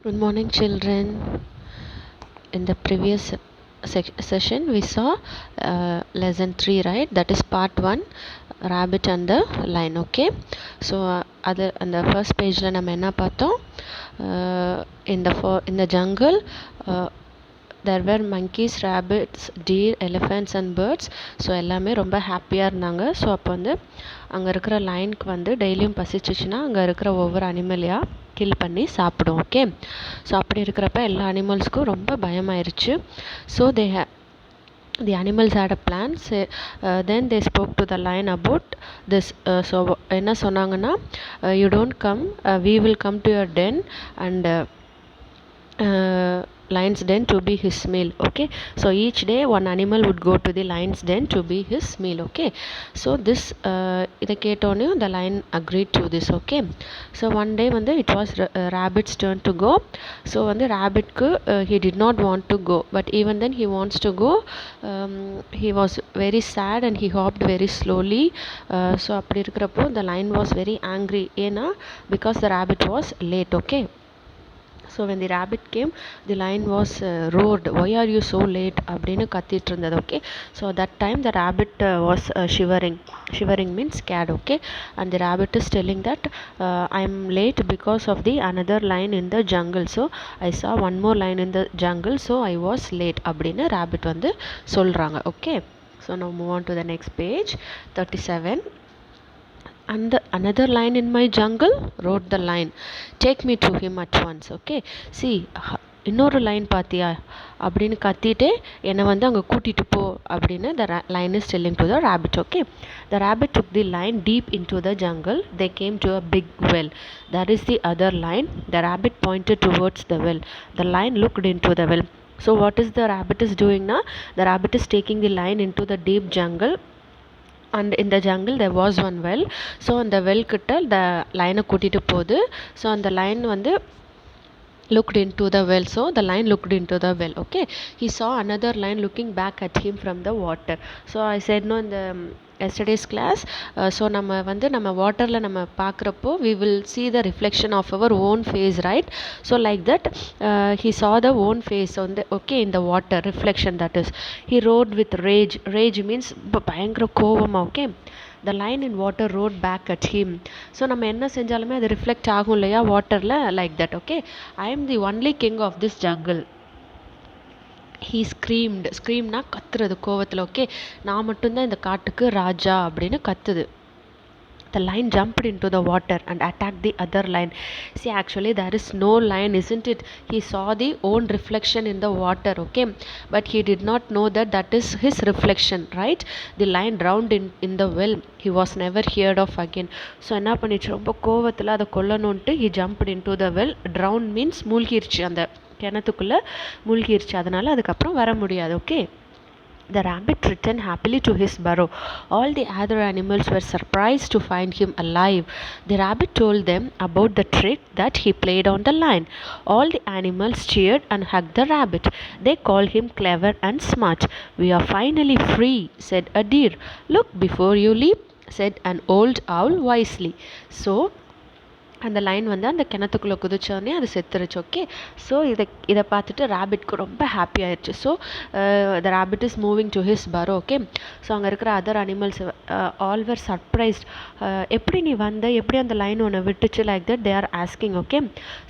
Good morning, children. In the previous session, we saw lesson 3, right? That is part 1, rabbit and the lion. Okay. So, other on the first page, la நம்ம என்ன பார்த்தோம்? In the jungle, uh, there were monkeys, rabbits, deer, elephants and birds. So எல்லாமே ரொம்ப ஹாப்பியாக இருந்தாங்க. So அப்போ வந்து அங்கே இருக்கிற லைனுக்கு வந்து டெய்லியும் பசிச்சிச்சுன்னா அங்கே இருக்கிற ஒவ்வொரு அனிமலையாக கில் பண்ணி சாப்பிடும். ஓகே. ஸோ அப்படி இருக்கிறப்ப எல்லா அனிமல்ஸ்க்கும் ரொம்ப பயமாயிருச்சு. So the animals had a plan. Then they spoke to the lion about this. So என்ன சொன்னாங்கன்னா, you don't come, we will come to your den and lion's den to be his meal. Okay. So each day one animal would go to the lion's den to be his meal. Okay. So this இதை கேட்டோன்னே the lion agreed to this. Okay. So one day வந்து it was rabbit's turn to go. So வந்து rabbitக்கு he did not want to go, but even then he wants to go. He was very sad and he hopped very slowly. So அப்படி இருக்கிறப்போ the lion was very angry ஏன்னா because the rabbit was late. Okay. So when the rabbit came, the lion was roared, why are you so late அப்படின்னு கத்திட்டு இருந்தது. Okay. So that time the rabbit was shivering means scared. Okay. And the rabbit is telling that I am late because of the another lion in the jungle. So I saw one more lion in the jungle, so I was late அப்படின்னு rabbit வந்து சொல்கிறாங்க. Okay. So now move on to the next page, 37. And another lion in my jungle, roared the lion, take me to him at once. Okay. See, இன்னொரு line பார்த்தியா அப்படின்னு கத்திட்டே என்னை வந்து அங்கே கூட்டிகிட்டு போ அப்படின்னு the lion is telling to the rabbit. Okay. The rabbit took the lion deep into the jungle. They came to a big well. That is the other lion. The rabbit pointed towards the well. The lion looked into the well. So what is the rabbit is doing now? The rabbit is taking the lion into the deep jungle. And in the jungle there was one well. So அந்த well கிட்ட the lion கூட்டிட்டு போகுது. So அந்த lion வந்து looked into the well. So the lion looked into the well. Okay. He saw another lion looking back at him from the water. So I said no in the yesterday's class. So நம்ம வாட்டரில் நம்ம பார்க்குறப்போ we will see the reflection of our own face, right? So like that he saw the own face on the in the water reflection. That is, he roared with rage means பயங்கர கோவமா. Okay. The lion in water roared back at him. So நம்ம என்ன செஞ்சாலுமே அது reflect ஆகும் இல்லையா வாட்டரில், like that. Okay. I am the only king of this jungle. He screamனா கத்துறது கோவத்தில். ஓகே. நான் மட்டும்தான் இந்த காட்டுக்கு ராஜா அப்படின்னு கத்துது. The lion jumped into the water and attacked the other lion. See, actually there is no lion, isn't it? He saw the own reflection in the water. Okay. But he did not know that that is his reflection, right? The lion drowned in the well. He was never heard of again. So என்ன பண்ணிச்சு, ரொம்ப கோவத்தில் அதை கொல்லணுன்ட்டு he jumped into the well. Drown means மூழ்கிருச்சு, அந்த கிணத்துக்குள்ளே மூழ்கிருச்சு. அதனால் அதுக்கப்புறம் வர முடியாது. Okay. The rabbit returned happily to his burrow. All the other animals were surprised to find him alive. The rabbit told them about the trick that he played on the lion. All the animals cheered and hugged the rabbit. They called him clever and smart. We are finally free, said a deer. Look before you leap, said an old owl wisely. So அந்த line வந்து அந்த கிணத்துக்குள்ளே குதிச்சோடனே அது செத்துருச்சு. Okay. So இதை பார்த்துட்டு ரேபிட்க்கு ரொம்ப happy ஆயிடுச்சு. So the rabbit is moving to his burrow. Okay. So அங்கே இருக்கிற other animals all were surprised. எப்படி நீ வந்த, எப்படி அந்த லைன் ஒன்று விட்டுச்சு, like that they are asking. Okay.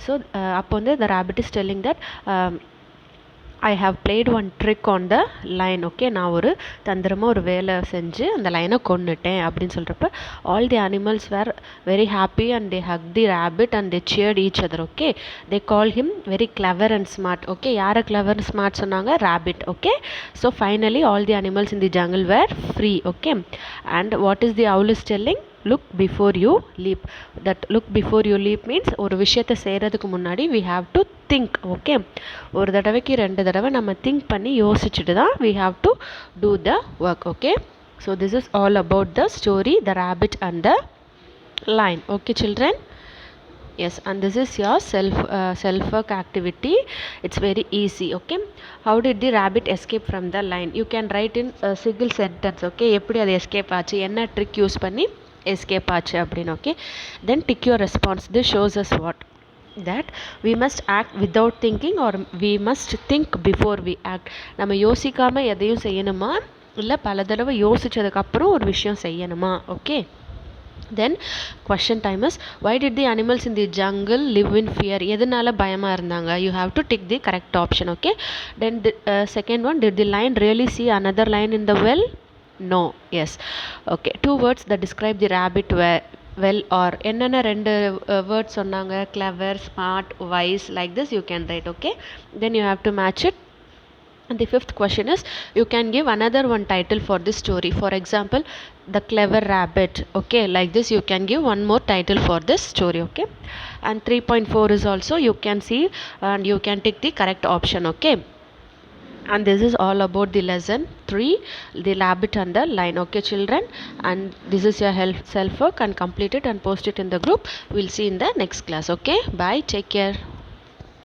So அப்போ வந்து the rabbit is telling that I have played one trick on the lion. ஓகே. நான் ஒரு தந்திரமாக ஒரு வேலை செஞ்சு அந்த லைனை கொன்னுட்டேன் அப்படின்னு சொல்கிறப்ப all the animals were very happy and they hugged the rabbit and they cheered each other. Okay. they called him very clever and smart. Okay. யாரை clever and smart சொன்னாங்க? rabbit. Okay. so finally all the animals in the jungle were free. Okay. and what is the owl is telling? look before you leap. that look before you leap means ஒரு விஷயத்தை செய்கிறதுக்கு முன்னாடி we have to think. Okay. ஒரு தடவைக்கு 2 தடவை நம்ம think பண்ணி யோசிச்சுட்டு தான் we have to do the work. Okay. so this is all about the story, the rabbit and the lion. Okay, children. Yes, and this is your self work activity. It's very easy. Okay. How did the rabbit escape from the lion? You can write in a single sentence. Okay. எப்படி அது escape ஆச்சு, என்ன trick use பண்ணி escape ஆச்சு அப்படின்னு. Okay. then tick your response. This shows us what? that we must act without thinking or we must think before we act. நம்ம யோசிக்காமல் எதையும் செய்யணுமா இல்லை பல தடவை யோசித்ததுக்கப்புறம் ஒரு விஷயம் செய்யணுமா? Okay. Then question time is, why did the animals in the jungle live in fear? எதனால பயமாக இருந்தாங்க? You have to tick the correct option. Okay. Then the second one, did the lion really see another lion in the well? No. Yes. Okay. 2 words that describe the rabbit well or என்னென்ன 2 words சொன்னாங்க? clever, smart, wise, like this you can write. Okay. Then you have to match it. And the 5th question is, you can give another one title for this story. For example, the clever rabbit. Okay, like this you can give one more title for this story. Okay. And 3.4 is also you can see and you can tick the correct option. Okay. And this is all about the lesson 3, the rabbit and the lion. Okay children, and this is your self work, and complete it and post it in the group. We'll see in the next class. Okay, bye, take care.